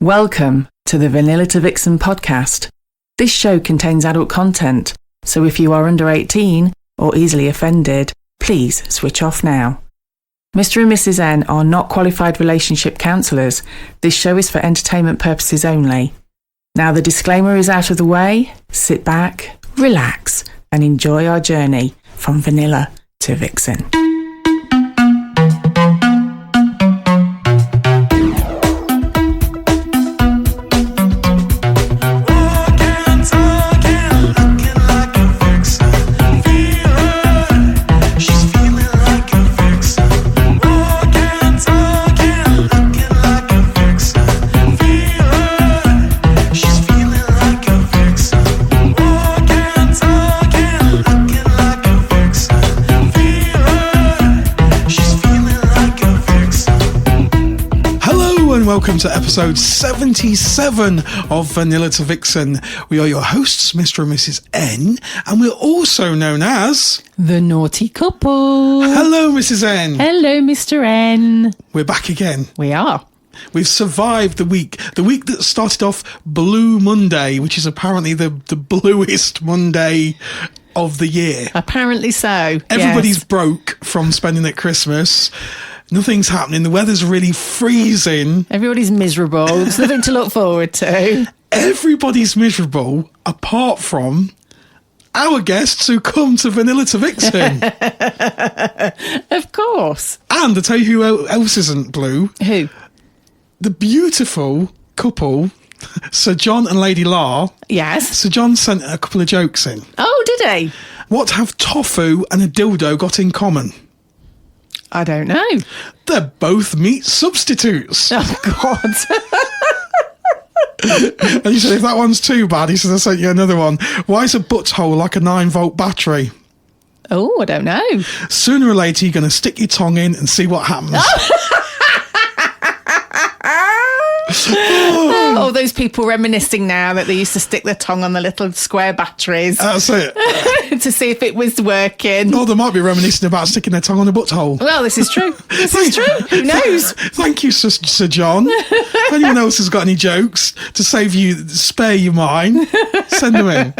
Welcome to the Vanilla To Vixen podcast. This show contains adult content, so if you are under 18 or easily offended, please switch off now. Mr. and Mrs. N are not qualified relationship counsellors. This show is for entertainment purposes only. Now the disclaimer is out of the way. Sit back, relax, and enjoy our journey from Vanilla to Vixen. Welcome to episode 77 of Vanilla to Vixen. We are your hosts, Mr. and Mrs. N, and we're also known as... The Naughty Couple. Hello, Mrs. N. Hello, Mr. N. We're back again. We are. We've survived the week that started off Blue Monday, which is apparently the bluest Monday of the year. Apparently so. Everybody's yes. broke from spending at Christmas. Nothing's happening. The weather's really freezing. Everybody's miserable. There's nothing to look forward to. Everybody's miserable apart from our guests who come to Vanilla to Vixen. Of course. And I tell you who else isn't blue. Who? The beautiful couple, Sir John and Lady La. Yes. Sir John sent a couple of jokes in. Oh, did he? What have tofu and a dildo got in common? I don't know. They're both meat substitutes. Oh, God. And he said, if that one's too bad, he says, I sent you another one. Why is a butthole like a 9-volt battery? Oh, I don't know. Sooner or later, you're going to stick your tongue in and see what happens. Oh, those people reminiscing now that they used to stick their tongue on the little square batteries. That's it. To see if it was working. Oh, they might be reminiscing about sticking their tongue on a butthole. Well, this is true. This is true. Who knows? Thank you, Sir John. If anyone else has got any jokes to spare you mine, send them in.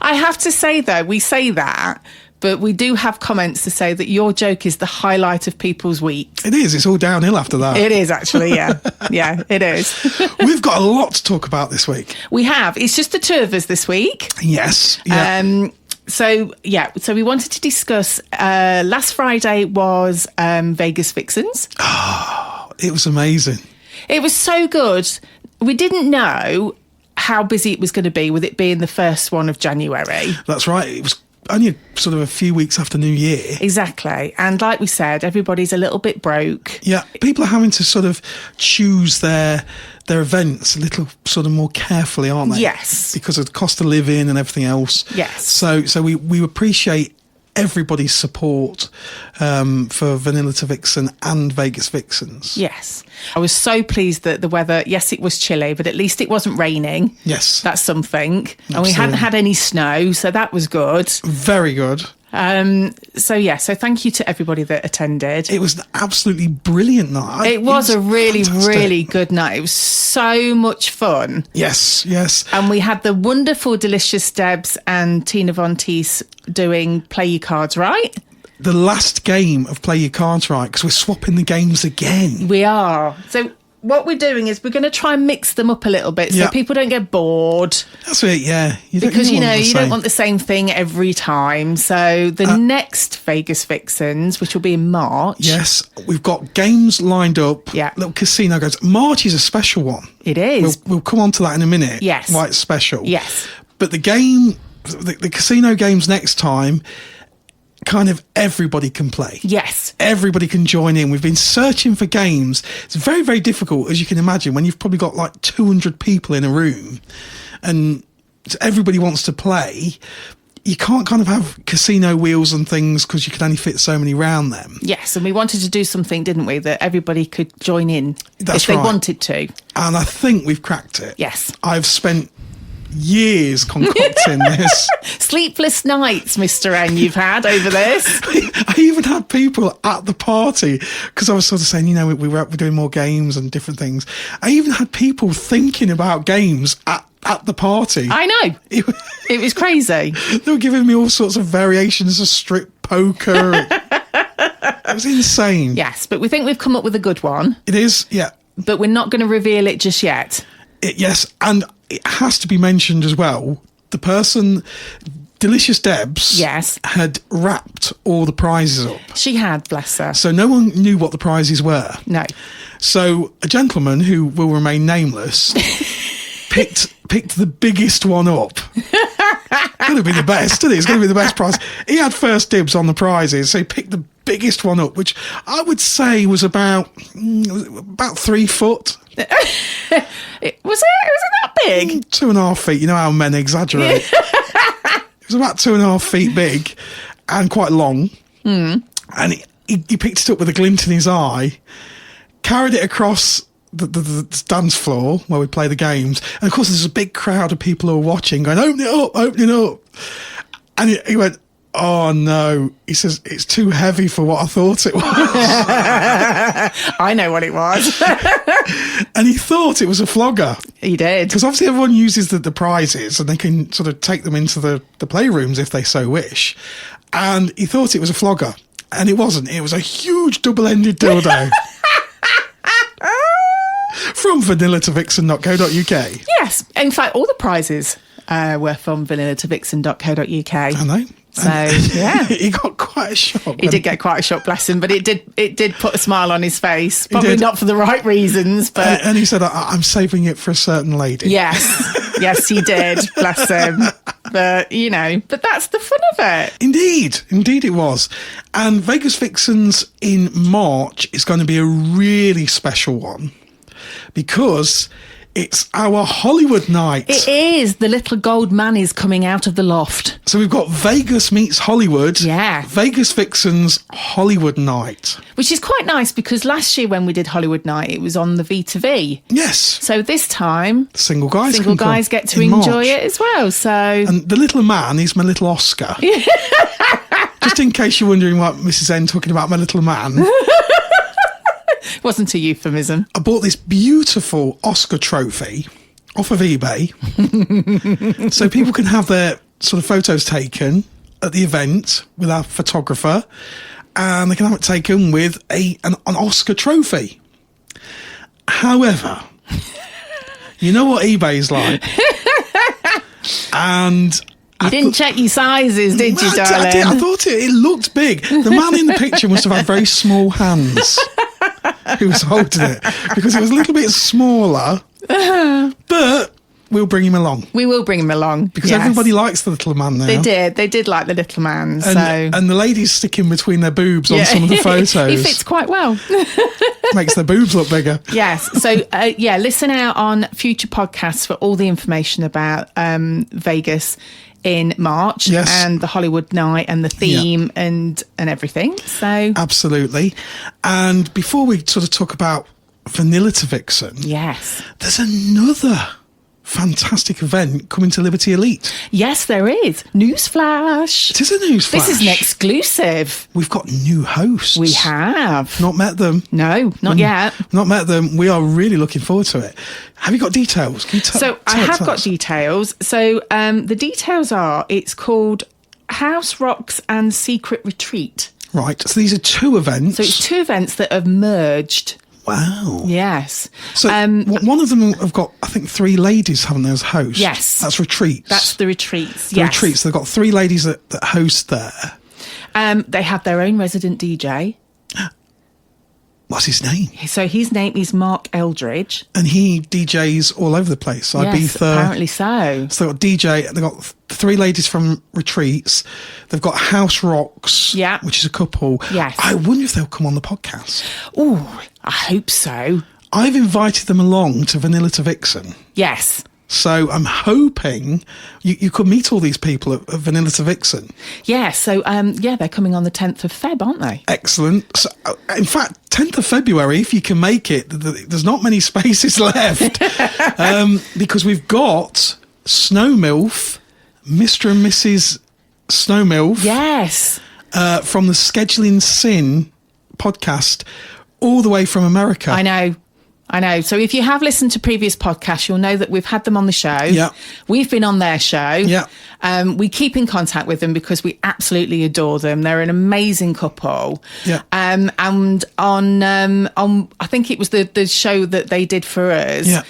I have to say, though, we say that, but we do have comments to say that your joke is the highlight of people's week. It is. It's all downhill after that. It is, actually, yeah. Yeah, it is. We've got a lot to talk about this week. We have. It's just the two of us this week. Yes. Yeah. So we wanted to discuss, last Friday was Vegas Vixens. Oh, it was amazing. It was so good. We didn't know how busy it was going to be with it being the first one of January. That's right. It was only sort of a few weeks after New Year. Exactly. And like we said, everybody's a little bit broke. Yeah. People are having to sort of choose their events a little sort of more carefully, aren't they? Yes. Because of the cost of living and everything else. Yes. So we appreciate everybody's support for Vanilla to Vixen and Vegas Vixens. Yes. I was so pleased that the weather, yes, it was chilly, but at least it wasn't raining. Yes. That's something. Absolutely. And we hadn't had any snow, so that was good. Very good. So thank you to everybody that attended. It was an absolutely brilliant night. It was a really, fantastic. really good night. It was so much fun. Yes, yes. And we had the wonderful, delicious Debs and Tina Von Teese doing Play Your Cards Right. The last game of Play Your Cards Right, because we're swapping the games again. We are. So what we're doing is we're going to try and mix them up a little bit so people don't get bored. That's it, yeah. Because, you don't want the same thing every time. So the next Vegas Vixens, which will be in March. Yes, we've got games lined up. Yeah. Little casino goes. March is a special one. It is. We'll come on to that in a minute. Yes. Why it's special. Yes. But the casino games next time, kind of everybody can play. Yes. Everybody can join in. We've been searching for games. It's very, very difficult, as you can imagine, when you've probably got like 200 people in a room and everybody wants to play. You can't kind of have casino wheels and things because you can only fit so many round them. Yes, and we wanted to do something, didn't we, that everybody could join in if they wanted to. And I think we've cracked it. Yes. I've spent years concocting this. Sleepless nights, Mr. N, you've had over this. I even had people at the party, because I was sort of saying, we're doing more games and different things. I even had people thinking about games at the party. I know. It was crazy. They were giving me all sorts of variations of strip poker. It was insane. Yes, but we think we've come up with a good one. It is, yeah. But we're not going to reveal it just yet. Yes, and it has to be mentioned as well. The person, Delicious Debs, yes, had wrapped all the prizes up. She had, bless her. So no one knew what the prizes were. No. So a gentleman who will remain nameless picked the biggest one up. It's going to be the best, isn't it? It's going to be the best prize. He had first dibs on the prizes, so he picked the biggest one up, which I would say was about 3 foot. Was it that big? 2.5 feet. You know how men exaggerate. It was about 2.5 feet big and quite long. And he picked it up with a glint in his eye, carried it across the dance floor where we play the games. And of course, there's a big crowd of people who are watching going, open it up. And he went, oh no. He says, it's too heavy for what I thought it was. I know what it was. And he thought it was a flogger. He did. Because obviously everyone uses the prizes and they can sort of take them into the playrooms if they so wish. And he thought it was a flogger. And it wasn't. It was a huge double-ended dildo. From vanilla2vixen.co.uk. Yes. In fact, all the prizes were from vanilla2vixen.co.uk. I know. So, yeah. He got quite a shock. He did get quite a shock, bless him, but it did put a smile on his face. Probably not for the right reasons, but... And he said, I'm saving it for a certain lady. Yes. Yes, he did. Bless him. But, but that's the fun of it. Indeed it was. And Vegas Vixens in March is going to be a really special one because it's our Hollywood night. It is. The little gold man is coming out of the loft. So we've got Vegas meets Hollywood. Yeah. Vegas Vixens Hollywood night. Which is quite nice because last year when we did Hollywood night, it was on the V2V. Yes. So this time, single guys get to enjoy it as well. So, and the little man is my little Oscar. Just in case you're wondering what Mrs. N talking about, my little man. It wasn't a euphemism. I bought this beautiful Oscar trophy off of eBay so people can have their sort of photos taken at the event with our photographer, and they can have it taken with an Oscar trophy. However, you know what eBay's like. And you didn't check your sizes, did you, darling? I did. I thought it looked big. The man in the picture must have had very small hands. Who was holding it, because it was a little bit smaller, but we'll bring him along. We will bring him along because everybody likes the little man now. They did like the little man. And the ladies sticking between their boobs on some of the photos. He fits quite well. Makes their boobs look bigger. Yes. So listen out on future podcasts for all the information about Vegas in March, and the Hollywood night and the theme and everything. So absolutely. And before we sort of talk about Vanilla to Vixen, yes, there's another fantastic event coming to Liberty Elite. Yes, there is. Newsflash. It is a newsflash. This is an exclusive. We've got new hosts. We have. Not met them. No, not yet. Not met them. We are really looking forward to it. Have you got details? Can you I have got details. So the details are, it's called House Rocks and Secret Retreat. Right. So these are 2 events. So it's 2 events that have merged. Wow. Yes. So one of them have got, I think, 3 ladies, haven't they, as hosts? Yes. That's retreats. That's the retreats, The retreats. They've got 3 ladies that host there. They have their own resident DJ. What's his name? So his name is Mark Eldridge. And he DJs all over the place. Yes, apparently so. So they've got DJ, they've got 3 ladies from retreats. They've got House Rocks, which is a couple. Yes. I wonder if they'll come on the podcast. Oh, I hope so. I've invited them along to Vanilla to Vixen. Yes. So I'm hoping you could meet all these people at Vanilla to Vixen. Yeah, so they're coming on the 10th of Feb, aren't they? Excellent. So, in fact, 10th of February, if you can make it, there's not many spaces left because we've got Snow MILF, Mr. and Mrs. Snow MILF. Yes. From the Scheduling Sin podcast, all the way from America. I know. So if you have listened to previous podcasts, you'll know that we've had them on the show. Yeah. We've been on their show. Yeah. We keep in contact with them because we absolutely adore them. They're an amazing couple. Yeah. And on I think it was the show that they did for us. Yeah.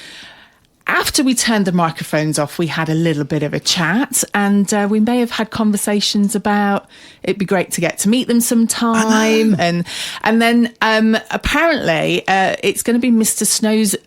After we turned the microphones off, we had a little bit of a chat, and we may have had conversations about it'd be great to get to meet them sometime. And then apparently it's going to be Mr. Snow's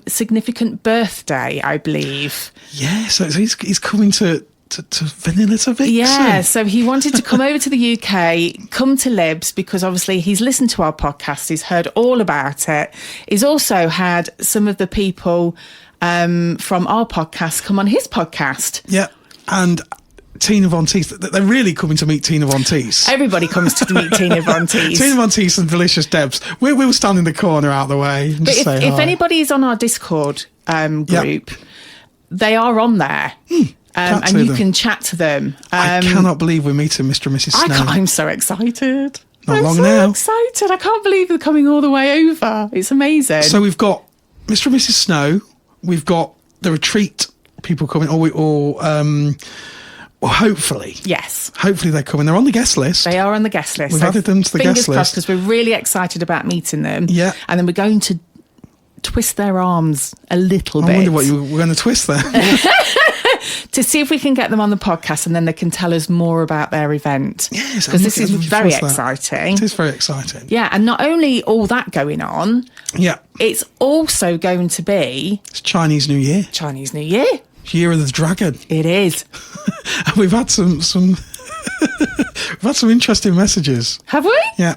significant birthday, I believe. Yeah, so he's coming to Vanilla to Vixen. Yeah, so he wanted to come over to the UK, come to Libs, because obviously he's listened to our podcast, he's heard all about it. He's also had some of the people from our podcast come on his podcast. Yeah, and Tina Von Teese, they're really coming to meet Tina Von Teese. Everybody comes to meet Tina Von Teese. Tina Von Teese and Delicious Debs. We'll stand in the corner out of the way and just say hi. If anybody is on our Discord group, they are on there. And you can chat to them. I cannot believe we're meeting Mr. and Mrs. Snow. I'm so excited. I'm so excited. I can't believe they're coming all the way over. It's amazing. So we've got Mr. and Mrs. Snow. We've got the retreat people coming, or hopefully. Yes. Hopefully they're coming. They're on the guest list. They are on the guest list. We've added them to the guest list. Fingers crossed, because we're really excited about meeting them. Yeah. And then we're going to twist their arms a little bit. I wonder what we're going to twist there. To see if we can get them on the podcast, and then they can tell us more about their event. Yes, because this is very exciting. It is very exciting. Yeah, and not only all that going on, yeah, it's also going to be... It's Chinese New Year. Chinese New Year. Year of the Dragon. It is. And we've had some we've had some interesting messages. Have we? Yeah.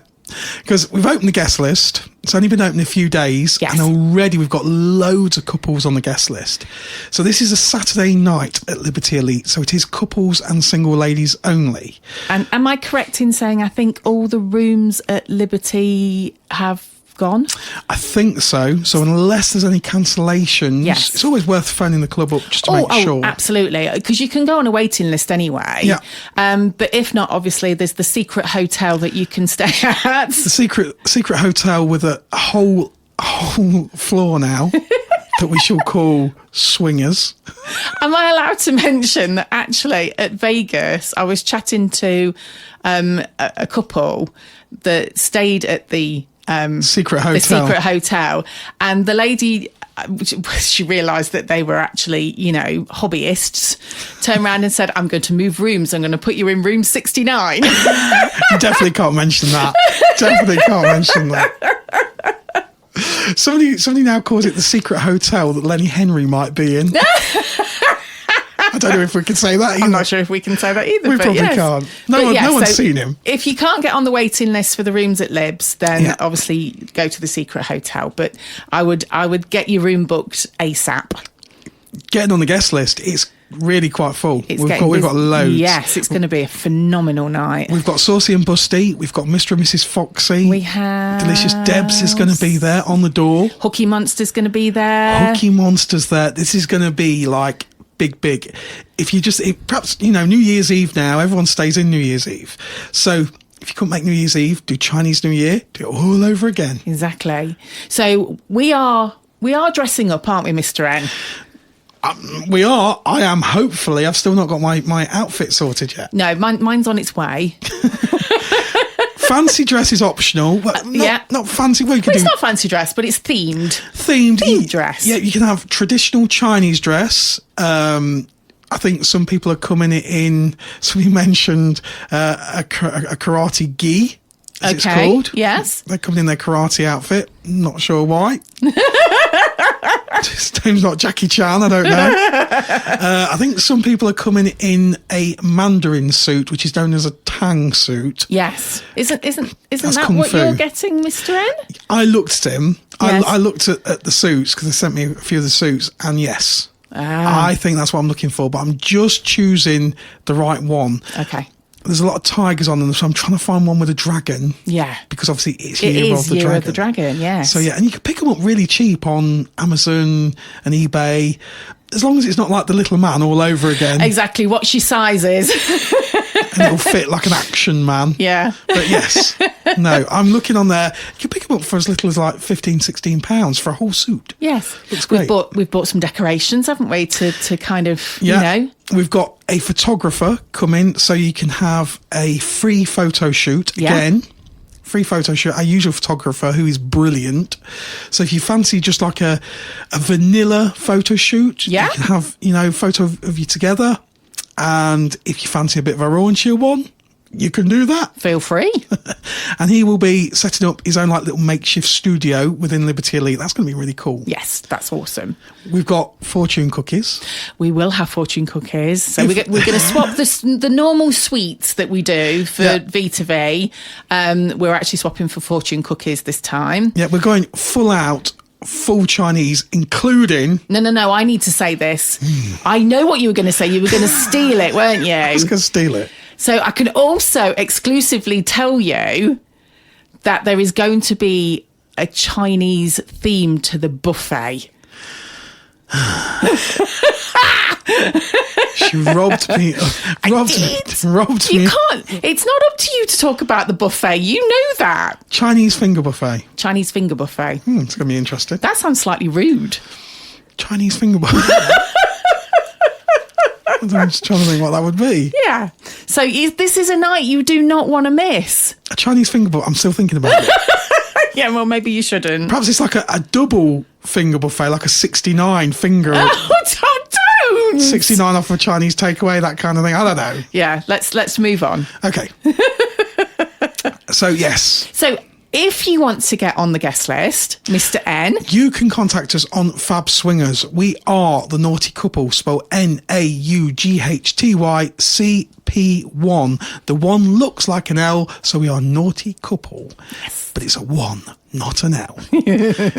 Because we've opened the guest list. It's only been open a few days. Yes. And already we've got loads of couples on the guest list. So this is a Saturday night at Liberty Elite. So it is couples and single ladies only. And am I correct in saying I think all the rooms at Liberty have gone? I think so. So unless there's any cancellations, yes, it's always worth phoning the club up just to make sure. Oh, absolutely. Because you can go on a waiting list anyway. Yeah. But if not, obviously, there's the secret hotel that you can stay at. The secret hotel with a whole floor now that we shall call Swingers. Am I allowed to mention that actually at Vegas, I was chatting to a couple that stayed at the secret hotel. The secret hotel, and the lady, she realised that they were actually, hobbyists. Turned around and said, "I'm going to move rooms. I'm going to put you in room 69." You definitely can't mention that. Definitely can't mention that. Somebody now calls it the secret hotel that Lenny Henry might be in. I don't know if we can say that either. I'm not sure if we can say that either. We probably can't. No one's seen him. If you can't get on the waiting list for the rooms at Libs, then obviously go to the secret hotel. But I would get your room booked ASAP. Getting on the guest list, it's really quite full. We've got loads. Yes, it's going to be a phenomenal night. We've got Saucy and Busty. We've got Mr. and Mrs. Foxy. We have Delicious Debs is going to be there on the door. Hooky Monster's going to be there. Hooky Monster's there. This is going to be like big. If you perhaps, New Year's Eve now, everyone stays in New Year's Eve. So if you couldn't make New Year's Eve, do Chinese New Year, do it all over again. Exactly. So we are dressing up, aren't we, Mr. N? We are. I am, hopefully. I've still not got my outfit sorted yet. No, mine's on its way. Fancy dress is optional. Not fancy. Well, it's not fancy dress, but it's themed. Themed dress. Yeah, you can have traditional Chinese dress. I think some people are coming in. Somebody mentioned a karate gi, as it's called. Yes. They're coming in their karate outfit. Not sure why. His name's not Jackie Chan, I don't know. I think some people are coming in a Mandarin suit, which is known as a Tang suit. Yes. Isn't that what you're getting, Mr. N? I looked at him. Yes. I looked at the suits, because they sent me a few of the suits, and yes. I think that's what I'm looking for, but I'm just choosing the right one. Okay. There's a lot of tigers on them, so I'm trying to find one with a dragon. Yeah. Because obviously it's Year of the Dragon. Yes. So yeah, and you can pick them up really cheap on Amazon and eBay. as long as it's not like the little man all over again. Exactly what your size is. And it'll fit like an action man. Yeah. But yes, no, I'm looking on there. You can pick them up for as little as like £15-16 for a whole suit. Yes. Looks great. We've bought some decorations, haven't we, to kind of, you know. We've got a photographer coming, so you can have a free photo shoot. Yeah. Again, free photo shoot. Our usual photographer, who is brilliant. So if you fancy just like a vanilla photo shoot, you can have, you know, photo of you together. And if you fancy a bit of a raunchier one, you can do that. Feel free. And he will be setting up his own like little makeshift studio within Liberty Elite. That's going to be really cool. Yes, that's awesome. We've got fortune cookies. We will have fortune cookies. So we're going to swap the normal sweets that we do for V to V. We're actually swapping for fortune cookies this time. Yeah, we're going full Chinese, including... No, I need to say this. I know what you were going to say. You were going to steal it, weren't you? I was going to steal it. So I can also exclusively tell you that there is going to be a Chinese theme to the buffet. She robbed me. Robbed me. You can't. It's not up to you to talk about the buffet. You know that. Chinese finger buffet. Chinese finger buffet. It's going to be interesting. That sounds slightly rude. Chinese finger buffet. I'm just trying to think what that would be. Yeah. So this is a night you do not want to miss. A Chinese finger buffet. I'm still thinking about it. Yeah, well, maybe you shouldn't. Perhaps it's like a double finger buffet, like a 69 finger. Oh, don't! 69 off a Chinese takeaway, that kind of thing. I don't know. Yeah, let's move on. Okay. So, yes. So, if you want to get on the guest list, Mr. N, you can contact us on Fab Swingers. We are the Naughty Couple, spelled NAUGHTYCP1. The one looks like an L, so we are Naughty Couple. Yes. But it's a 1, not an L.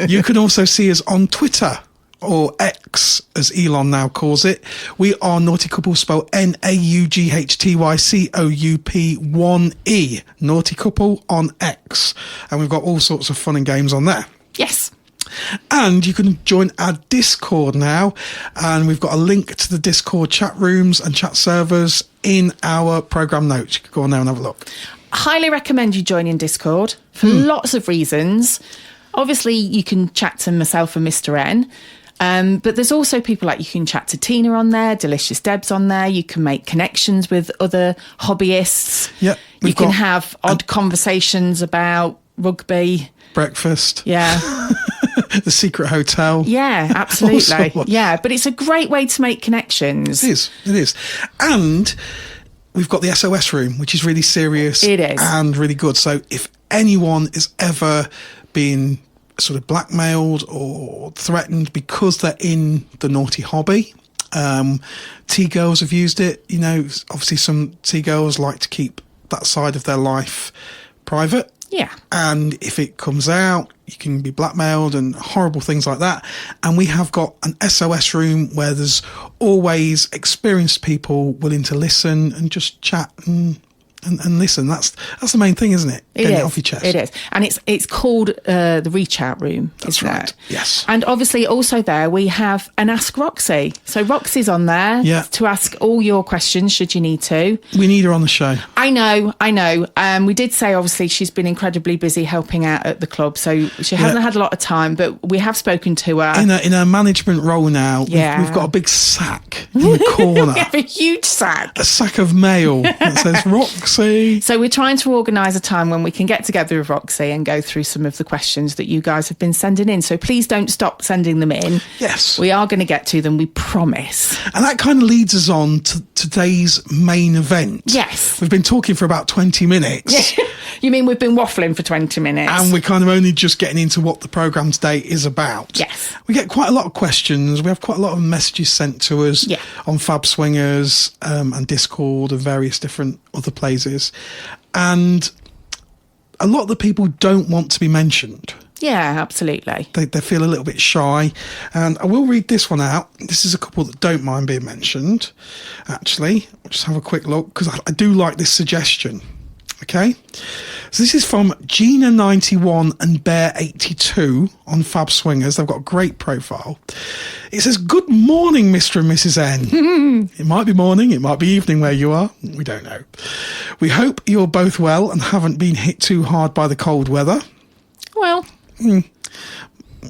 You can also see us on Twitter, or X, as Elon now calls it. We are Naughty Couple, spelled NAUGHTYCOUP1E. Naughty Couple on X. And we've got all sorts of fun and games on there. Yes. And you can join our Discord now. And we've got a link to the Discord chat rooms and chat servers in our programme notes. You can go on there and have a look. Highly recommend you joining Discord for lots of reasons. Obviously, you can chat to myself and Mr. N. But there's also people like you can chat to Tina on there, Delicious Deb's on there. You can make connections with other hobbyists. Yep. You can have odd conversations about rugby. Breakfast. Yeah. The secret hotel. Yeah, absolutely. Yeah, but it's a great way to make connections. It is. And we've got the SOS room, which is really serious. It is. And really good. So if anyone is ever been sort of blackmailed or threatened because they're in the naughty hobby, T-girls have used it. You know, obviously some T-girls like to keep that side of their life private. Yeah. And if it comes out, you can be blackmailed and horrible things like that. And we have got an SOS room where there's always experienced people willing to listen and just chat and listen. That's the main thing, isn't it? Getting it off your chest. It is. And it's called the reach out room. That's right. Yes. And obviously also there we have an Ask Roxy. So Roxy's on there to ask all your questions should you need to. We need her on the show. I know. We did say obviously she's been incredibly busy helping out at the club, so she hasn't had a lot of time, but we have spoken to her. In her management role now, we've got a big sack in the corner. We have a huge sack. A sack of mail that says Roxy. So we're trying to organise a time when we can get together with Roxy and go through some of the questions that you guys have been sending in. So please don't stop sending them in. Yes. We are going to get to them, we promise. And that kind of leads us on to today's main event. Yes. We've been talking for about 20 minutes. You mean we've been waffling for 20 minutes? And we're kind of only just getting into what the programme today is about. Yes. We get quite a lot of questions. We have quite a lot of messages sent to us on Fab Swingers and Discord and various different other places. And a lot of the people don't want to be mentioned. Yeah, absolutely. They feel a little bit shy. And I will read this one out. This is a couple that don't mind being mentioned, actually. I'll just have a quick look because I do like this suggestion. Okay. So this is from Gina91 and Bear82 on Fab Swingers. They've got a great profile. It says, "Good morning, Mr. and Mrs. N." It might be morning, it might be evening where you are. We don't know. "We hope you're both well and haven't been hit too hard by the cold weather." Well,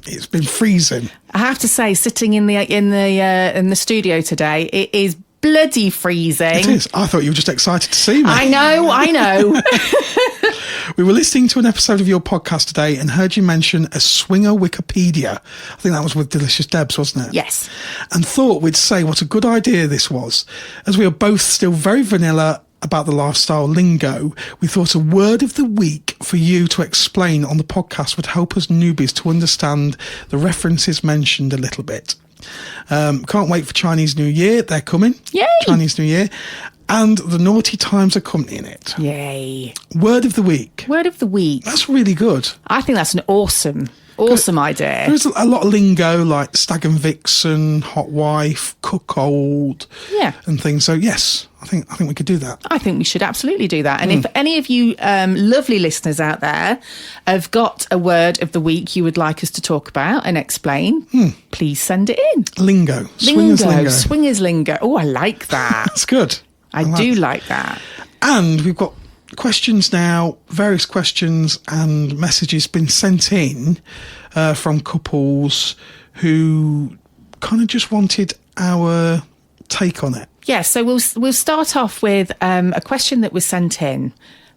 it's been freezing. I have to say, sitting in the studio today, it is bloody freezing. It is. I thought you were just excited to see me. I know. We were listening to an episode of your podcast today and heard you mention a swinger Wikipedia. I think that was with Delicious Debs, wasn't it? Yes. And thought we'd say what a good idea this was. As we are both still very vanilla about the lifestyle lingo, we thought a word of the week for you to explain on the podcast would help us newbies to understand the references mentioned a little bit. Can't wait for Chinese New Year. They're coming. Yay! Chinese New Year. And the naughty times accompanying it. Yay. Word of the week. Word of the week. That's really good. I think that's an awesome idea. There's a lot of lingo like stag and vixen, hot wife, cuckold, and things. So yes, I think we could do that. I think we should absolutely do that. And if any of you lovely listeners out there have got a word of the week you would like us to talk about and explain, please send it in. Lingo. Swingers lingo. Oh, I like that. That's good. I do like that. And we've got questions now, various questions and messages been sent in from couples who kind of just wanted our take on it. Yeah, so we'll start off with a question that was sent in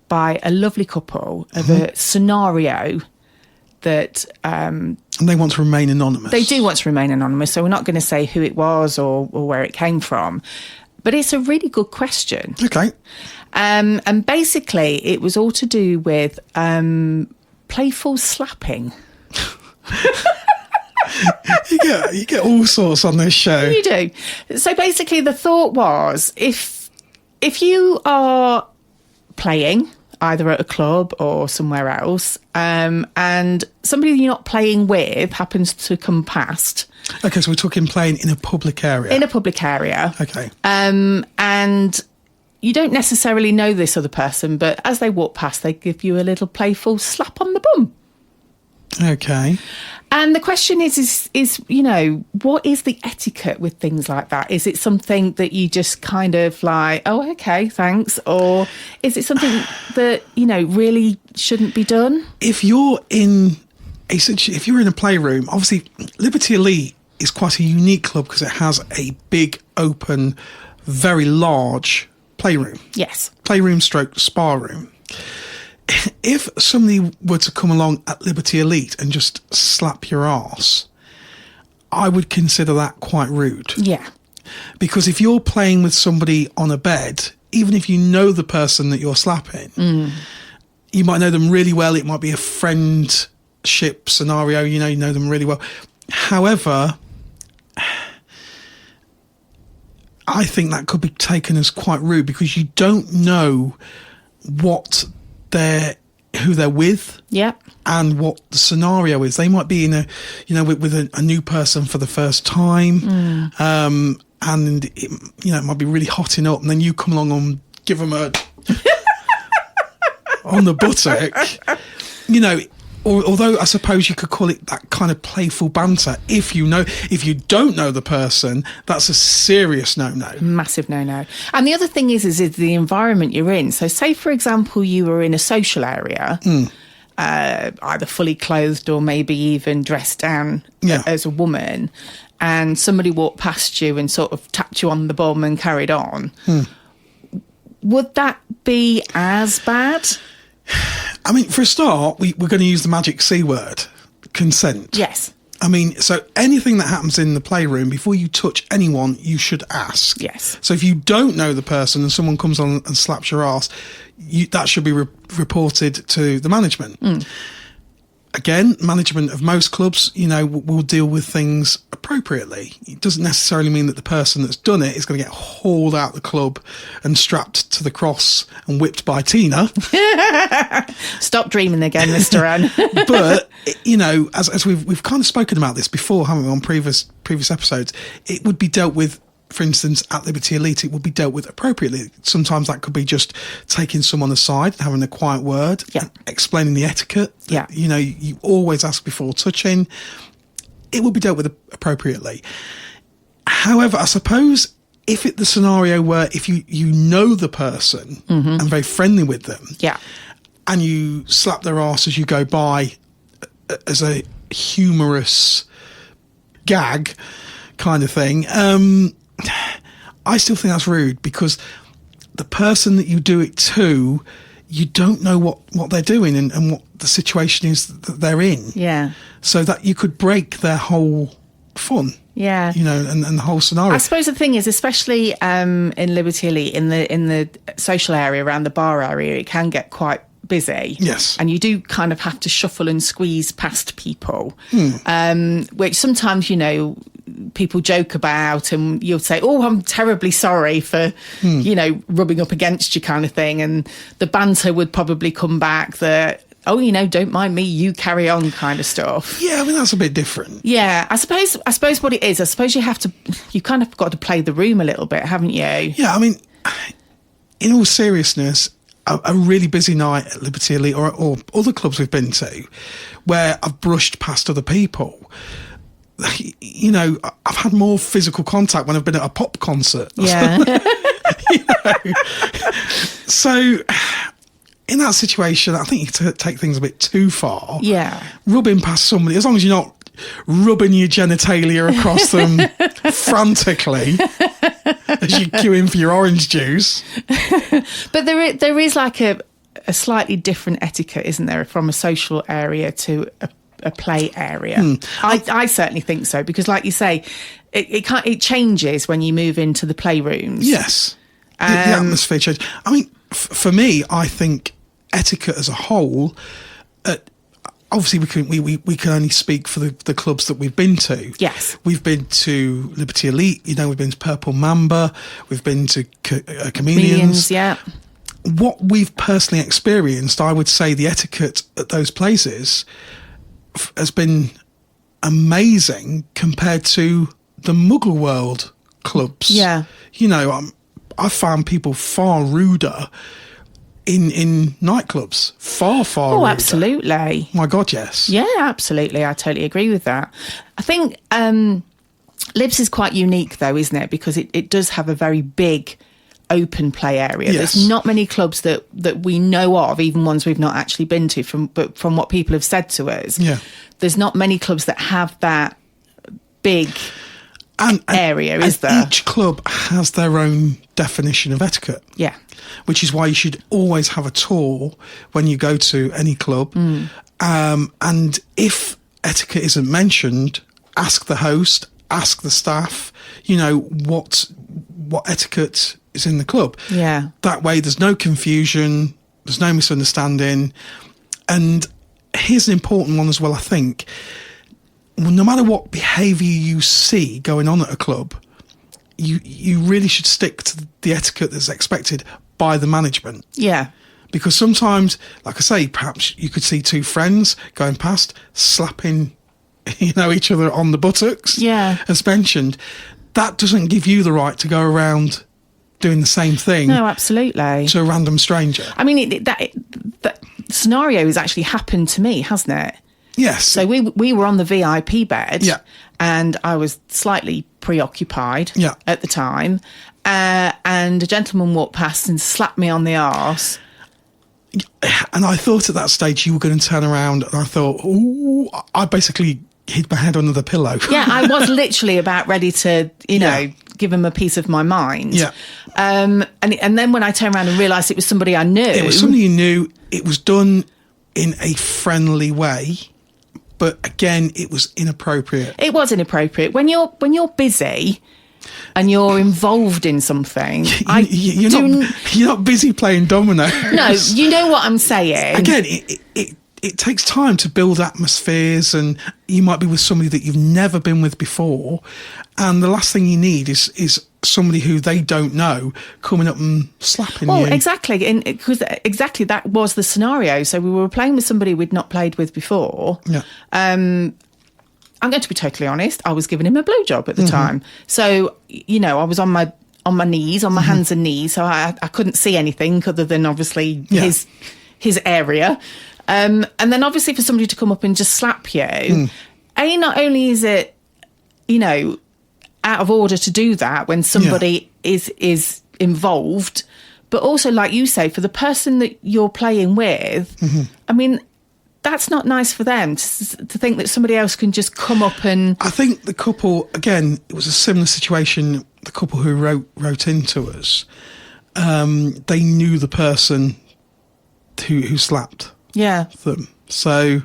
by a lovely couple of a scenario that... and they want to remain anonymous. They do want to remain anonymous, so we're not going to say who it was or where it came from. But it's a really good question. Okay. And basically, it was all to do with playful slapping. You get all sorts on this show. You do. So basically, the thought was, if you are playing either at a club or somewhere else, and somebody you're not playing with happens to come past. Okay, so we're talking playing in a public area. In a public area. Okay. And you don't necessarily know this other person, but as they walk past, they give you a little playful slap on the bum. Okay. And the question is, you know, what is the etiquette with things like that? Is it something that you just kind of like, oh, okay, thanks? Or is it something that, you know, really shouldn't be done? If you're in a playroom, obviously Liberty Elite is quite a unique club because it has a big, open, very large playroom. Yes. Playroom stroke spa room. If somebody were to come along at Liberty Elite and just slap your arse, I would consider that quite rude. Yeah. Because if you're playing with somebody on a bed, even if you know the person that you're slapping, you might know them really well. It might be a friendship scenario, you know them really well. However, I think that could be taken as quite rude because you don't know who they're with, and what the scenario is. They might be in with a new person for the first time, and it might be really hotting up, and then you come along and give them a on the buttock, although I suppose you could call it that kind of playful banter. If you don't know the person, that's a serious no-no. Massive no-no. And the other thing is the environment you're in. So say, for example, you were in a social area, either fully clothed or maybe even dressed down as a woman, and somebody walked past you and sort of tapped you on the bum and carried on. Would that be as bad? I mean, for a start, we're going to use the magic C word, consent. Yes. I mean, so anything that happens in the playroom, before you touch anyone, you should ask. Yes. So if you don't know the person and someone comes on and slaps your ass, that should be reported to the management. Again, management of most clubs, will deal with things appropriately. It doesn't necessarily mean that the person that's done it is going to get hauled out the club and strapped to the cross and whipped by Tina. Stop dreaming again, Mr. Ann. But, as we've kind of spoken about this before, haven't we, on previous episodes, it would be dealt with for instance, at Liberty Elite, it would be dealt with appropriately. Sometimes that could be just taking someone aside and having a quiet word, and explaining the etiquette. Yeah. You know, you always ask before touching. It will be dealt with appropriately. However, I suppose if the scenario where if you know the person and very friendly with them, and you slap their arse as you go by as a humorous gag kind of thing, I still think that's rude, because the person that you do it to, you don't know what they're doing and what the situation is that they're in. Yeah. So that you could break their whole fun. Yeah. You know, and the whole scenario. I suppose the thing is, especially in Liberty Elite, in the social area around the bar area, it can get quite busy. Yes. And you do kind of have to shuffle and squeeze past people, which sometimes, you know, people joke about, and you'll say, oh, I'm terribly sorry for, you know, rubbing up against you kind of thing. And the banter would probably come back that, oh, you know, don't mind me, you carry on kind of stuff. Yeah, I mean, that's a bit different. Yeah, I suppose what it is, I suppose you kind of got to play the room a little bit, haven't you? Yeah, I mean, in all seriousness, a really busy night at Liberty Elite or other clubs we've been to where I've brushed past other people, you know, I've had more physical contact when I've been at a pop concert. Yeah. You know? So in that situation, I think you can take things a bit too far. Yeah. Rubbing past somebody, as long as you're not rubbing your genitalia across them frantically as you're queuing for your orange juice. But there is like a slightly different etiquette, isn't there, from a social area to a play area? I certainly think so, because like you say, it changes when you move into the playrooms. Yes. The atmosphere changes. I mean, for me, I think etiquette as a whole, obviously we can only speak for the clubs that we've been to. Yes. We've been to Liberty Elite, you know, we've been to Purple Mamba, we've been to Chameleons. Yeah. What we've personally experienced, I would say the etiquette at those places has been amazing compared to the Muggle World clubs. Yeah. You know, I found people far ruder in nightclubs. Far ruder. Absolutely. My God, yes. Yeah, absolutely. I totally agree with that. I think Libs is quite unique, though, isn't it? Because it does have a very big open play area. Yes. There's not many clubs that we know of, even ones we've not actually been to, but from what people have said to us. Yeah. There's not many clubs that have that big area, is there? Each club has their own definition of etiquette. Yeah. Which is why you should always have a tour when you go to any club. And if etiquette isn't mentioned, ask the host, ask the staff, you know, what etiquette is in the club. Yeah. That way there's no confusion, there's no misunderstanding. And here's an important one as well, I think. No matter what behaviour you see going on at a club, you really should stick to the etiquette that's expected by the management. Yeah. Because sometimes, like I say, perhaps you could see two friends going past, slapping, you know, each other on the buttocks. Yeah. As mentioned. That doesn't give you the right to go around doing the same thing. No, absolutely. To a random stranger. I mean, that scenario has actually happened to me, hasn't it? Yes. So we were on the VIP bed, yeah, and I was slightly preoccupied at the time, and a gentleman walked past and slapped me on the arse. And I thought at that stage you were going to turn around, and I thought, ooh, I basically hid my head under the pillow. Yeah, I was literally about ready to, you know, give him a piece of my mind. Yeah. And then when I turned around and realised it was somebody I knew. It was somebody you knew. It was done in a friendly way. But again, it was inappropriate. It was inappropriate. When you're busy and you're involved in something, you're not busy playing dominoes. No, you know what I'm saying. Again, it takes time to build atmospheres, and you might be with somebody that you've never been with before, and the last thing you need is somebody who they don't know coming up and slapping you. Well, exactly, because exactly that was the scenario. So we were playing with somebody we'd not played with before. Yeah. I'm going to be totally honest, I was giving him a blowjob at the time. So, I was on my knees, on my hands and knees, so I couldn't see anything other than obviously his area. And then obviously for somebody to come up and just slap you, not only is it, out of order to do that when somebody is involved, but also, like you say, for the person that you're playing with, I mean, that's not nice for them to think that somebody else can just come up and... I think the couple, again, it was a similar situation, the couple who wrote into us, they knew the person who slapped them. So,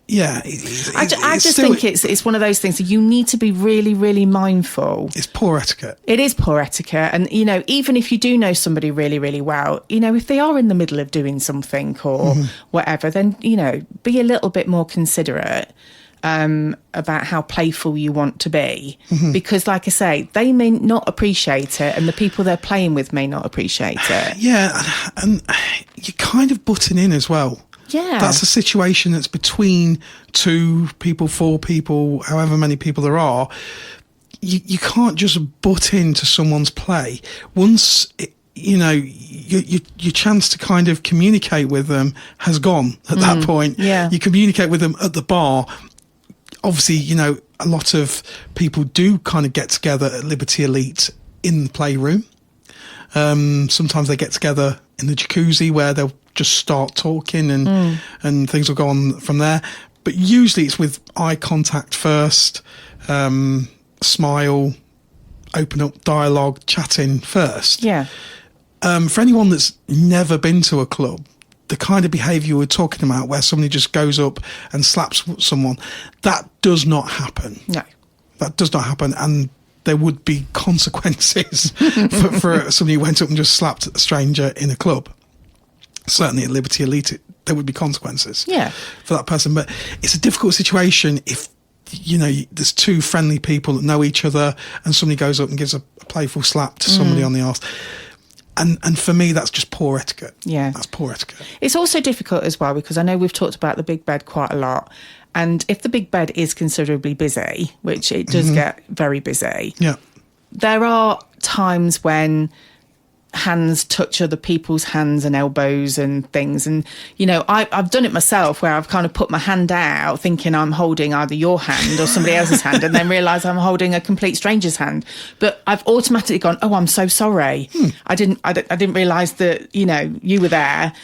I just think it's one of those things that you need to be really, really mindful. It's poor etiquette. It is poor etiquette. And, even if you do know somebody really, really well, if they are in the middle of doing something or whatever, then, be a little bit more considerate about how playful you want to be. Because, like I say, they may not appreciate it and the people they're playing with may not appreciate it. Yeah, and you're kind of butting in as well. Yeah. That's a situation that's between 2 people, 4 people, however many people there are. You can't just butt into someone's play. Once, your chance to kind of communicate with them has gone at that point. Yeah. You communicate with them at the bar. Obviously, a lot of people do kind of get together at Liberty Elite in the playroom. Sometimes they get together in the jacuzzi where they'll just start talking and things will go on from there. But usually it's with eye contact first, smile, open up dialogue, chatting first. Yeah. For anyone that's never been to a club, the kind of behaviour we're talking about where somebody just goes up and slaps someone, that does not happen. No. That does not happen. And there would be consequences for somebody who went up and just slapped a stranger in a club. Certainly at Liberty Elite, there would be consequences for that person. But it's a difficult situation if, there's 2 friendly people that know each other and somebody goes up and gives a playful slap to somebody on the arse. And for me, that's just poor etiquette. Yeah. That's poor etiquette. It's also difficult as well because I know we've talked about the big bed quite a lot. And if the big bed is considerably busy, which it does get very busy, there are times when hands touch other people's hands and elbows and things. And, I've done it myself where I've kind of put my hand out thinking I'm holding either your hand or somebody else's hand and then realise I'm holding a complete stranger's hand. But I've automatically gone, oh, I'm so sorry. I didn't realise that, you were there.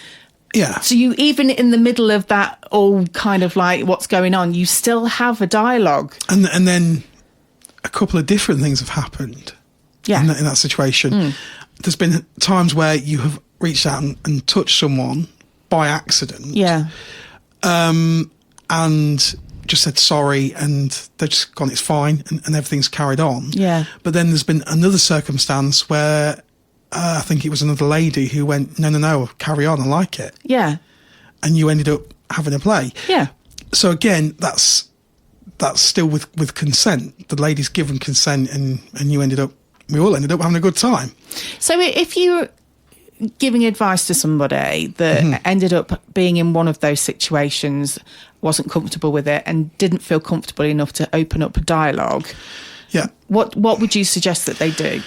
Yeah. So you, even in the middle of that, all kind of like what's going on, you still have a dialogue. And then a couple of different things have happened in that situation. There's been times where you have reached out and touched someone by accident. Yeah. And just said sorry and they've just gone, it's fine, and everything's carried on. Yeah. But then there's been another circumstance where I think it was another lady who went, no, carry on, I like it. Yeah. And you ended up having a play. Yeah. So again, that's still with consent. The lady's given consent and we all ended up having a good time. So if you're giving advice to somebody that ended up being in one of those situations, wasn't comfortable with it and didn't feel comfortable enough to open up a dialogue, what would you suggest that they do?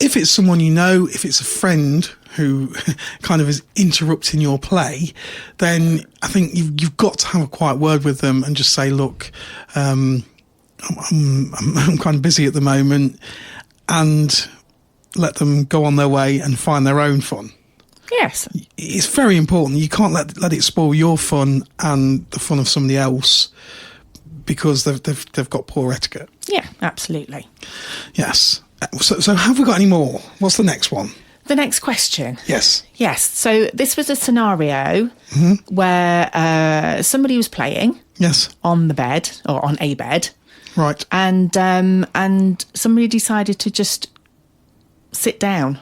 If it's someone you know, if it's a friend who kind of is interrupting your play, then I think you've got to have a quiet word with them and just say, look, I'm kind of busy at the moment, and let them go on their way and find their own fun. Yes. It's very important. You can't let it spoil your fun and the fun of somebody else because they've got poor etiquette. Yeah, absolutely. Yes. So have we got any more? What's the next one? The next question. Yes. Yes. So this was a scenario where somebody was playing. Yes. On the bed or on a bed. Right. And somebody decided to just sit down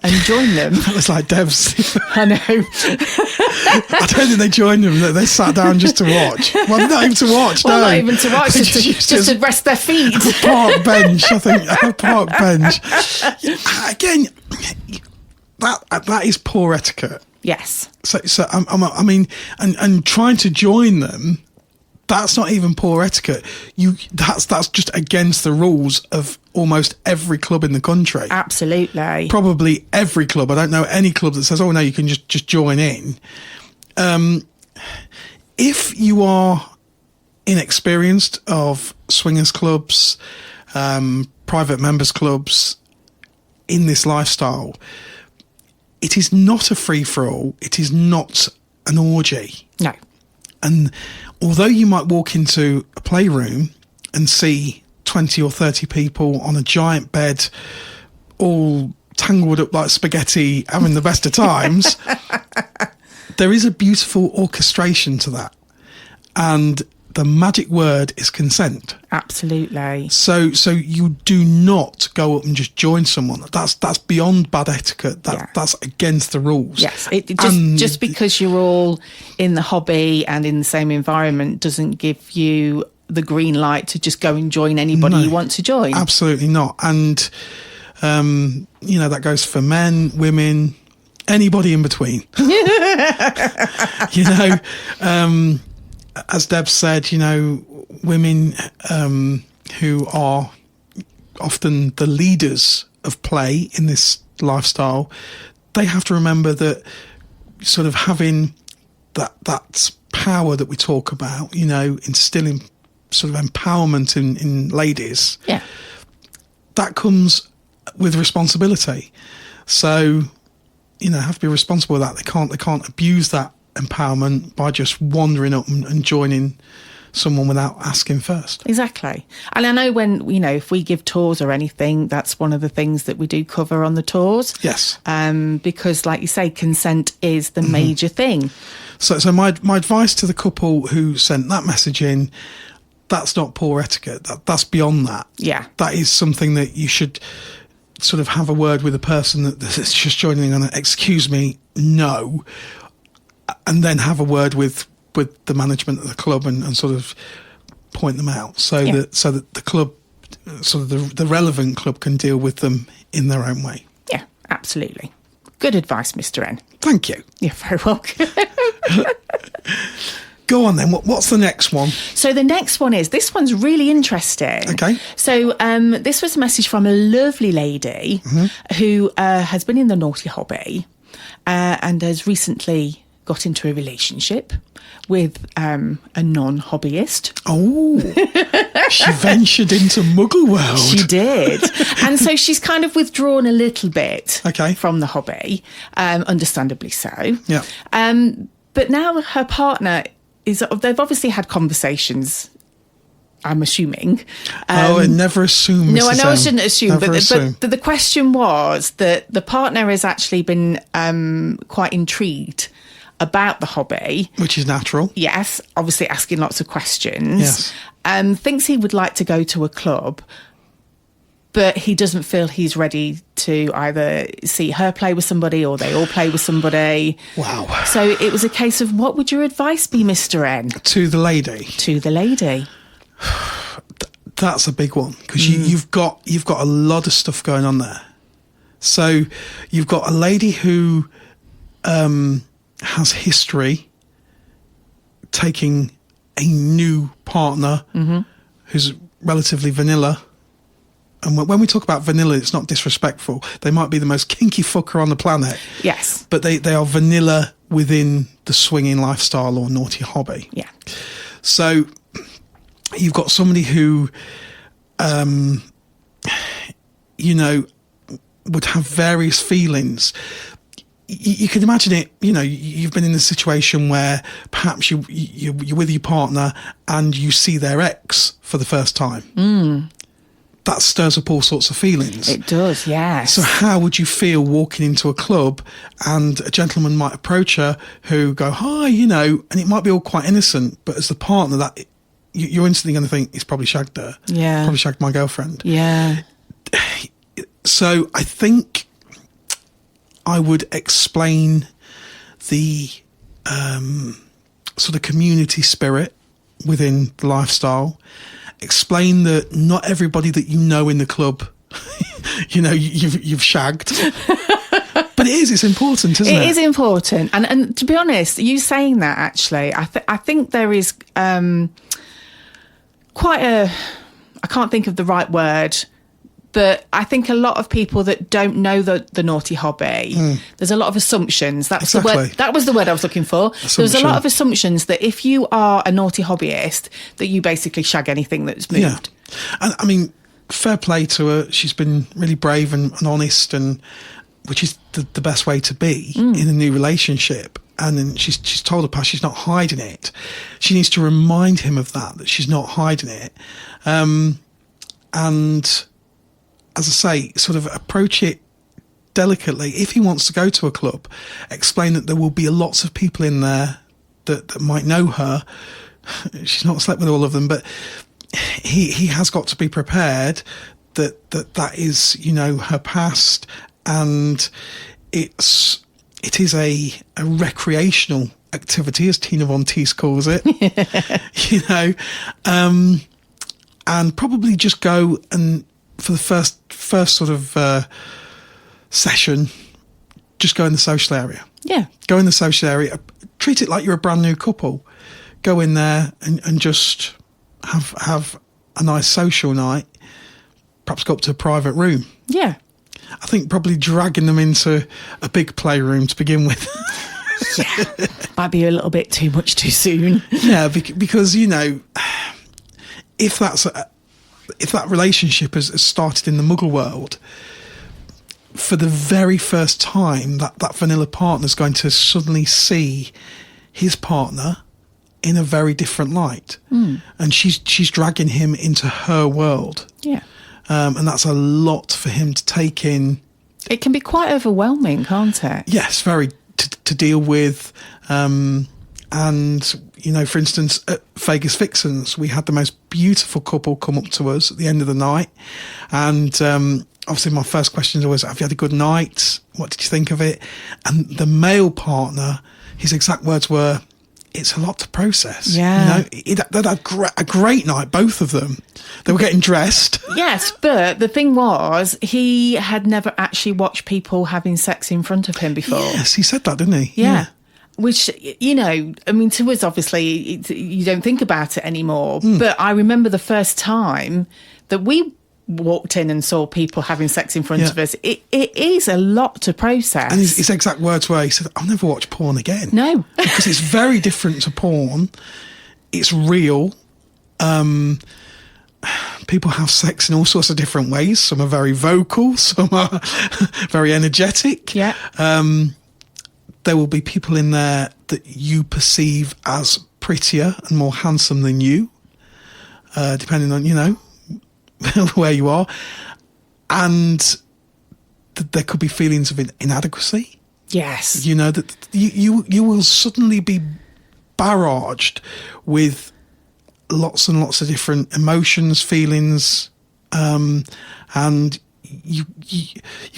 and join them. That was like Dev's. I know. I don't think they joined them. They sat down just to watch. Well, not even to watch. Well, not even to watch, just to rest their feet. A park bench, I think. A park bench. Again, that is poor etiquette. Yes. So I mean, and trying to join them That's not even poor etiquette. That's just against the rules of almost every club in the country. Absolutely. Probably every club. I don't know any club that says, oh no, you can just join in. If you are inexperienced of swingers clubs, private members clubs in this lifestyle, it is not a free-for-all. It is not an orgy. No. And although you might walk into a playroom and see 20 or 30 people on a giant bed, all tangled up like spaghetti, having the best of times, there is a beautiful orchestration to that. And the magic word is consent. Absolutely. So you do not go up and just join someone. That's beyond bad etiquette. That's against the rules. Yes. Just because you're all in the hobby and in the same environment doesn't give you the green light to just go and join anybody you want to join. Absolutely not. And that goes for men, women, anybody in between. As Deb said, women who are often the leaders of play in this lifestyle, they have to remember that sort of having that power that we talk about, instilling sort of empowerment in ladies, that comes with responsibility. So, have to be responsible for that. They can't abuse that empowerment by just wandering up and joining someone without asking first. Exactly. And I know when, if we give tours or anything, that's one of the things that we do cover on the tours. Yes. Because like you say, consent is the major thing. So my advice to the couple who sent that message in, that's not poor etiquette. That's beyond that. Yeah. That is something that you should sort of have a word with the person that's just joining on. Excuse me, no. And then have a word with the management of the club and sort of point them out so that the club, sort of the relevant club, can deal with them in their own way. Yeah, absolutely. Good advice, Mr. N. Thank you. You're very welcome. Go on then. What's the next one? So the next one this one's really interesting. Okay. So this was a message from a lovely lady who has been in the naughty hobby and has recently got into a relationship with a non-hobbyist. Oh, she ventured into Muggle world. She did. And so she's kind of withdrawn a little bit from the hobby, understandably so. Yeah. But now her partner they've obviously had conversations, I'm assuming. I never assume. No, I know I shouldn't assume. But the question was that the partner has actually been quite intrigued about the hobby. Which is natural. Yes, obviously asking lots of questions. Yes. Thinks he would like to go to a club, but he doesn't feel he's ready to either see her play with somebody or they all play with somebody. Wow. So it was a case of, what would your advice be, Mr. N? To the lady? To the lady. That's a big one, because you've got a lot of stuff going on there. So you've got a lady who has history taking a new partner who's relatively vanilla. And when we talk about vanilla, it's not disrespectful. They might be the most kinky fucker on the planet. Yes. But they are vanilla within the swinging lifestyle or naughty hobby. Yeah. So you've got somebody who, would have various feelings. You can imagine it, you've been in a situation where perhaps you're with your partner and you see their ex for the first time. That stirs up all sorts of feelings. It does, yes. So how would you feel walking into a club and a gentleman might approach her who go, hi, and it might be all quite innocent, but as the partner, that you're instantly going to think, he's probably shagged her. Yeah. Probably shagged my girlfriend. Yeah. So I think I would explain the sort of community spirit within the lifestyle. Explain that not everybody that you know in the club, you've shagged. But it's important, isn't it? It is important. And to be honest, you saying that, actually, I think there is I can't think of the right word, but I think a lot of people that don't know the naughty hobby, there's a lot of assumptions. That's the word. That was the word I was looking for. There's a lot of assumptions that if you are a naughty hobbyist, that you basically shag anything that's moved. Yeah. And I mean, fair play to her. She's been really brave and honest, and which is the best way to be in a new relationship. And then she's told her past, she's not hiding it. She needs to remind him of that she's not hiding it. And as I say, sort of approach it delicately. If he wants to go to a club, explain that there will be lots of people in there that might know her. She's not slept with all of them, but he has got to be prepared that is, you know, her past, and it is a recreational activity, as Tina Von Teese calls it, you know, and probably just go and for the first sort of session, just go in the social area. Yeah. Go in the social area. Treat it like you're a brand new couple. Go in there and just have a nice social night. Perhaps go up to a private room. Yeah. I think probably dragging them into a big playroom to begin with. Yeah. Might be a little bit too much too soon. Yeah, because, you know, if that relationship has started in the Muggle world, for the very first time, that vanilla partner is going to suddenly see his partner in a very different light. And she's dragging him into her world. Yeah. And that's a lot for him to take in. It can be quite overwhelming, can't it? Yes, very, to deal with. And, you know, for instance, at Vegas Vixens, we had the most beautiful couple come up to us at the end of the night. And obviously my first question is always, have you had a good night? What did you think of it? And the male partner, his exact words were, it's a lot to process. Yeah. You know, they had a great night, both of them. They were getting dressed. Yes, but the thing was, he had never actually watched people having sex in front of him before. Yes, he said that, didn't he? Yeah. Which, you know, I mean, to us, obviously, you don't think about it anymore. But I remember the first time that we walked in and saw people having sex in front of us. It is a lot to process. And his exact words were, he said, I'll never watch porn again. No. Because it's very different to porn. It's real. People have sex in all sorts of different ways. Some are very vocal. Some are very energetic. Yeah. There will be people in there that you perceive as prettier and more handsome than you, depending on, you know, where you are. And there could be feelings of inadequacy. Yes. You know, that you will suddenly be barraged with lots and lots of different emotions, feelings, and you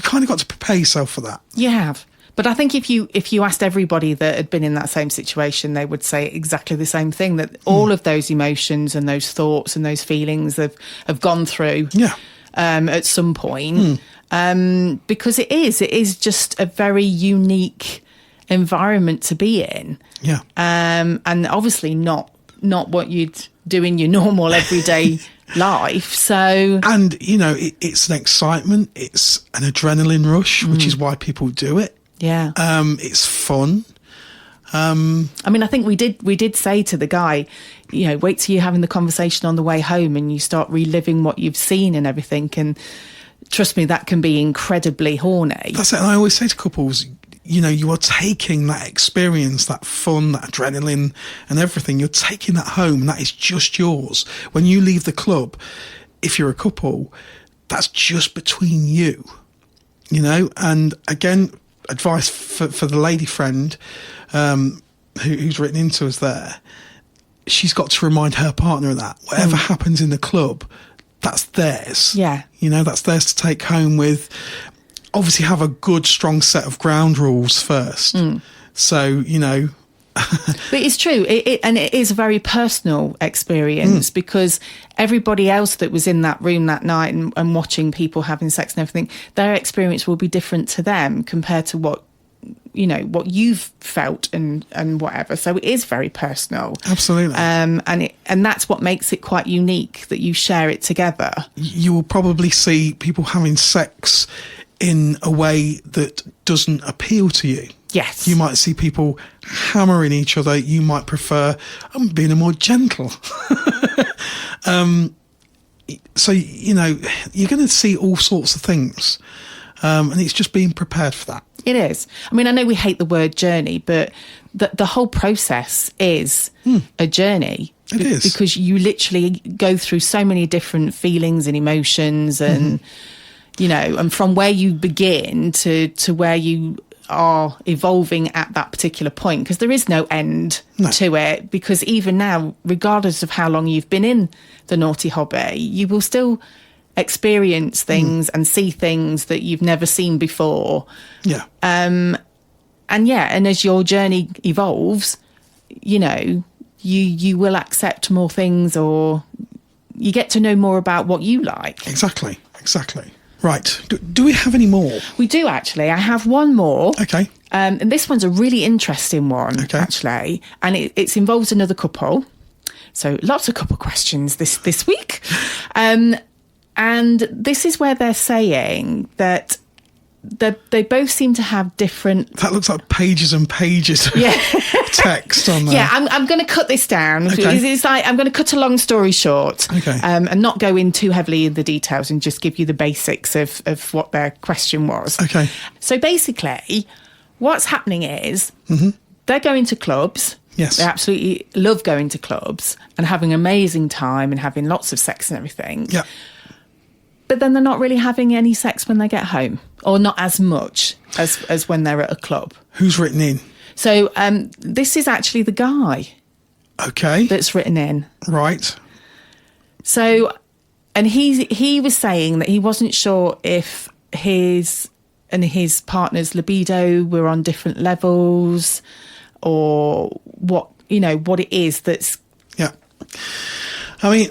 kind of got to prepare yourself for that. You have. But I think if you asked everybody that had been in that same situation, they would say exactly the same thing, that all of those emotions and those thoughts and those feelings have gone through at some point. Because it is just a very unique environment to be in. Yeah. And obviously not what you'd do in your normal everyday life. So, and you know, it's an excitement, it's an adrenaline rush, which is why people do it. Yeah. It's fun. I mean, I think we did say to the guy, you know, wait till you're having the conversation on the way home and you start reliving what you've seen and everything. And trust me, that can be incredibly horny. That's it. And I always say to couples, you know, you are taking that experience, that fun, that adrenaline and everything, you're taking that home, and that is just yours. When you leave the club, if you're a couple, that's just between you, you know. And again, advice for the lady friend who's written into us there, she's got to remind her partner of that. Whatever happens in the club, that's theirs. Yeah. You know, that's theirs to take home with. Obviously have a good, strong set of ground rules first. So, you know. But it's true. And it is a very personal experience because everybody else that was in that room that night and watching people having sex and everything, their experience will be different to them compared to what what you've felt and whatever. So it is very personal. Absolutely. And that's what makes it quite unique, that you share it together. You will probably see people having sex in a way that doesn't appeal to you. Yes. You might see people hammering each other. You might prefer being a more gentle. So, you're going to see all sorts of things. And it's just being prepared for that. It is. I mean, I know we hate the word journey, but the whole process is a journey. It is. Because you literally go through so many different feelings and emotions and, and from where you begin to where you are evolving at that particular point, because there is no end to it, because even now, regardless of how long you've been in the naughty hobby, you will still experience things and see things that you've never seen before. Yeah. And as your journey evolves, you will accept more things, or you get to know more about what you like. Exactly. Right. Do we have any more? We do, actually. I have one more. Okay. And this one's a really interesting one, actually. And it involves another couple. So lots of couple questions this week. And this is where they're saying that they both seem to have different... That looks like pages and pages of text on there. Yeah, I'm going to cut this down. Okay. It's like I'm going to cut a long story short, and not go in too heavily in the details, and just give you the basics of what their question was. Okay. So basically, what's happening is they're going to clubs. Yes. They absolutely love going to clubs and having an amazing time and having lots of sex and everything. Yeah. But then they're not really having any sex when they get home, or not as much as when they're at a club. Who's written in? So this is actually the guy. Okay. That's written in. Right. So, and he was saying that he wasn't sure if his partner's libido were on different levels, or what it is that's... Yeah. I mean,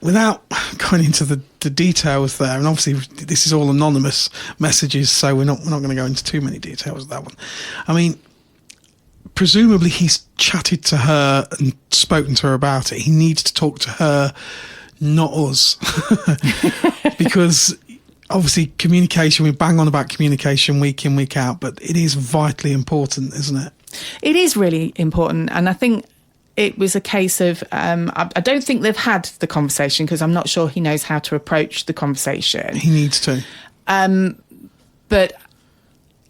without going into the details there, and obviously this is all anonymous messages, so we're not going to go into too many details of that one. I mean, presumably he's chatted to her and spoken to her about it. He needs to talk to her, not us. Because obviously communication, we bang on about communication week in, week out, but it is vitally important, isn't it? It is really important. And I think it was a case of, I don't think they've had the conversation, because I'm not sure he knows how to approach the conversation. He needs to. But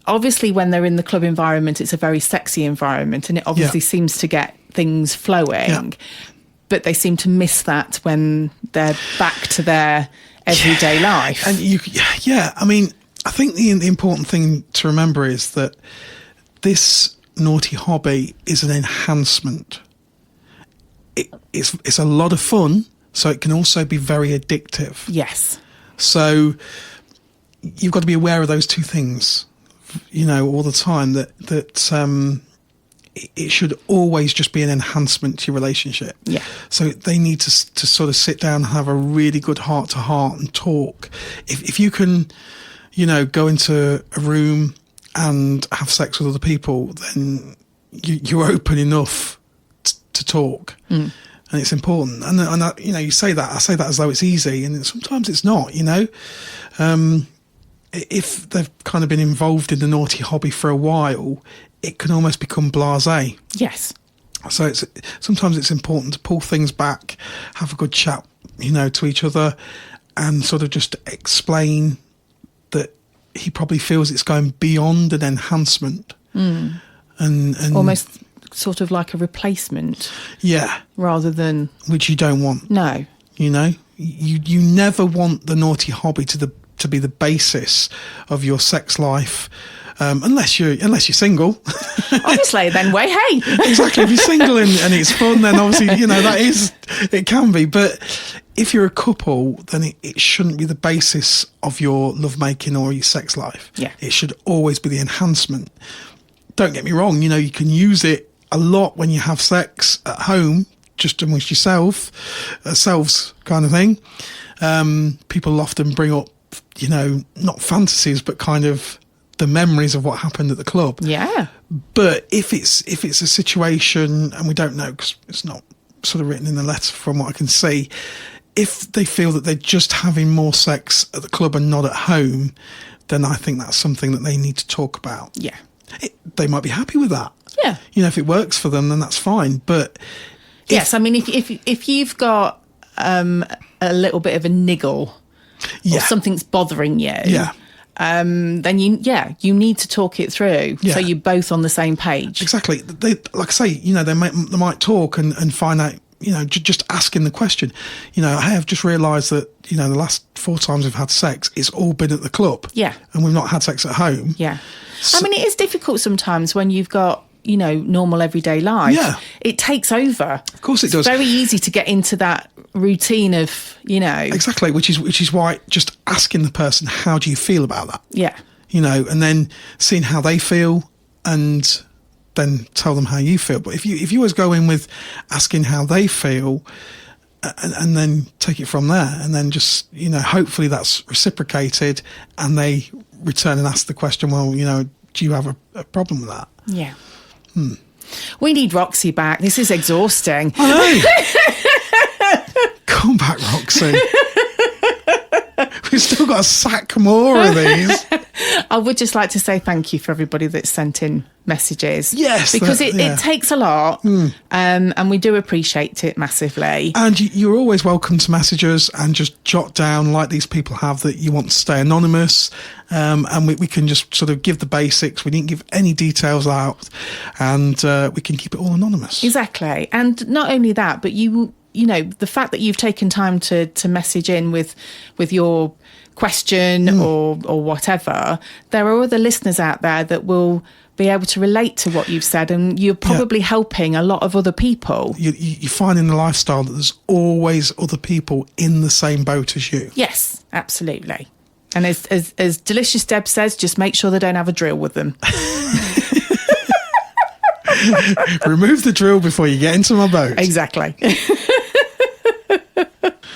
obviously when they're in the club environment, it's a very sexy environment, and it obviously seems to get things flowing. Yeah. But they seem to miss that when they're back to their everyday life. And I mean, I think the important thing to remember is that this naughty hobby is an enhancement. It's a lot of fun, so it can also be very addictive. Yes. So you've got to be aware of those two things, all the time, that it should always just be an enhancement to your relationship. Yeah. So they need to sort of sit down and have a really good heart-to-heart and talk. If you can, go into a room and have sex with other people, then you're open enough to talk. And it's important. And you say that, I say that as though it's easy, and sometimes it's not. If they've kind of been involved in the naughty hobby for a while, it can almost become blasé. Yes. So sometimes it's important to pull things back, have a good chat, to each other, and sort of just explain that he probably feels it's going beyond an enhancement. And almost sort of like a replacement. Yeah. Rather than... Which you don't want. No. You never want the naughty hobby to be the basis of your sex life, unless you're single. Obviously, then hey. Exactly. If you're single and it's fun, then obviously it can be. But if you're a couple, then it shouldn't be the basis of your lovemaking or your sex life. Yeah. It should always be the enhancement. Don't get me wrong. You can use it a lot when you have sex at home, just amongst yourselves kind of thing. People often bring up, not fantasies, but kind of the memories of what happened at the club. Yeah. But if it's a situation, and we don't know because it's not sort of written in the letter from what I can see, if they feel that they're just having more sex at the club and not at home, then I think that's something that they need to talk about. Yeah. They might be happy with that. Yeah. You know, if it works for them, then that's fine. But yes, I mean, if you've got a little bit of a niggle or something's bothering you, then you need to talk it through so you're both on the same page. Exactly. They, like I say, you know, they might talk and find out, you know, just asking the question, you know, hey, I've just realised that, you know, the last 4 times we've had sex, it's all been at the club. Yeah. And we've not had sex at home. Yeah. So, I mean, it is difficult sometimes when you've got, you know, normal everyday life. Yeah. It takes over. Of course it does. It's very easy to get into that routine of, you know. Exactly, which is why just asking the person, how do you feel about that? Yeah. You know, and then seeing how they feel and then tell them how you feel. But if you always go in with asking how they feel and then take it from there, and then just, you know, hopefully that's reciprocated and they return and ask the question, well, you know, do you have a problem with that? Yeah. We need Roxy back. This is exhausting. I know. Come back, Roxy. We've still got to sack more of these. I would just like to say thank you for everybody that's sent in messages. Yes. Because it takes a lot, and we do appreciate it massively. And you're always welcome to message us and just jot down, like these people have, that you want to stay anonymous, and we can just sort of give the basics. We didn't give any details out, and we can keep it all anonymous. Exactly. And not only that, but you know, the fact that you've taken time to message in with your question or whatever, there are other listeners out there that will be able to relate to what you've said, and you're probably helping a lot of other people. You find in the lifestyle that there's always other people in the same boat as you. Yes, absolutely. And as Delicious Deb says, just make sure they don't have a drill with them. Remove the drill before you get into my boat. Exactly.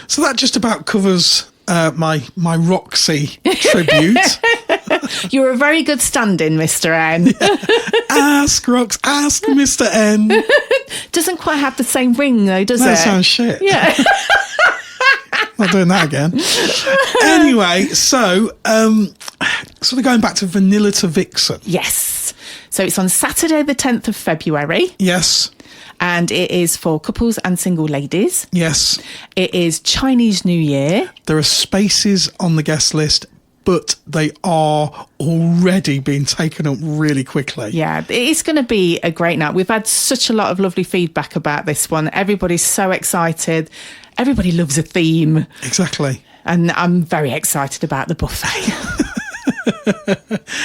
So that just about covers my Roxy tribute. You're a very good stand-in, Mr. N. Ask Mr. N. Doesn't quite have the same ring though, does it? That sounds shit. Yeah. Not doing that again. Anyway, so sort of going back to Vanilla to Vixen. Yes. So it's on Saturday the 10th of February. Yes. And it is for couples and single ladies. Yes. It is Chinese New Year. There are spaces on the guest list, but they are already being taken up really quickly. Yeah, it's going to be a great night. We've had such a lot of lovely feedback about this one. Everybody's so excited. Everybody loves a theme. Exactly. And I'm very excited about the buffet.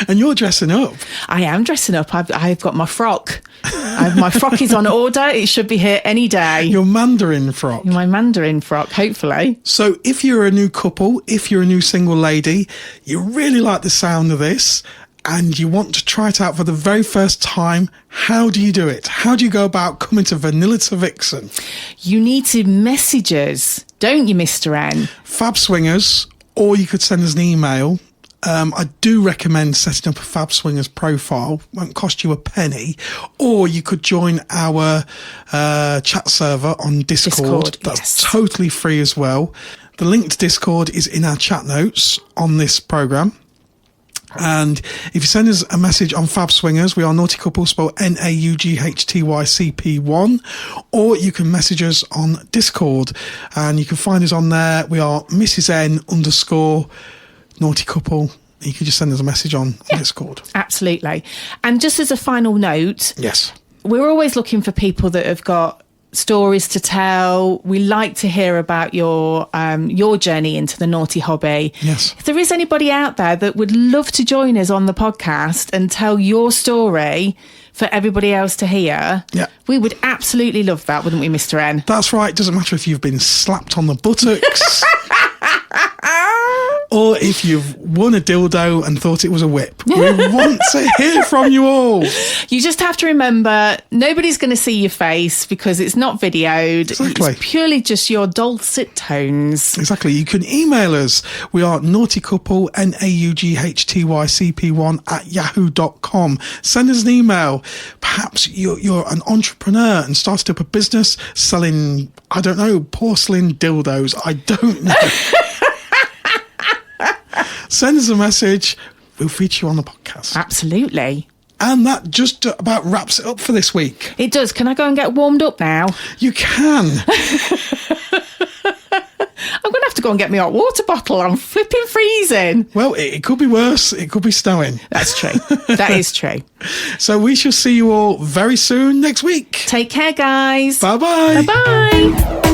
And you're dressing up. I am dressing up. I've got my frock. My frock is on order. It should be here any day. Your Mandarin frock. My Mandarin frock, hopefully. So if you're a new couple, if you're a new single lady, you really like the sound of this and you want to try it out for the very first time, how do you do it? How do you go about coming to Vanilla to Vixen? You need to message us, don't you, Mr. N? Fab Swingers, or you could send us an email. I do recommend setting up a Fab Swingers profile. Won't cost you a penny. Or you could join our chat server on Discord. That's totally free as well. The link to Discord is in our chat notes on this programme. And if you send us a message on Fab Swingers, we are Naughty Couple, spelled NAUGHTYCP1, or you can message us on Discord, and you can find us on there. We are Mrs. N _ Naughty Couple. You can just send us a message on Discord. Absolutely. And just as a final note, yes, we're always looking for people that have got stories to tell. We like to hear about your journey into the naughty hobby. Yes. If there is anybody out there that would love to join us on the podcast and tell your story for everybody else to hear, we would absolutely love that, wouldn't we, Mr. N? That's right. It doesn't matter if you've been slapped on the buttocks or if you've won a dildo and thought it was a whip. We want to hear from you all. You just have to remember, nobody's going to see your face because it's not videoed. Exactly. It's purely just your dulcet tones. Exactly. You can email us. We are naughtycouple, naughtcp1 @yahoo.com. Send us an email. Perhaps you're an entrepreneur and started up a business selling, I don't know, porcelain dildos. I don't know. Send us a message. We'll feature you on the podcast. Absolutely. And that just about wraps it up for this week. It does. Can I go and get warmed up now? You can. I'm going to have to go and get my hot water bottle. I'm flipping freezing. Well, it could be worse. It could be snowing. That's true. That is true. So we shall see you all very soon next week. Take care, guys. Bye-bye. Bye-bye.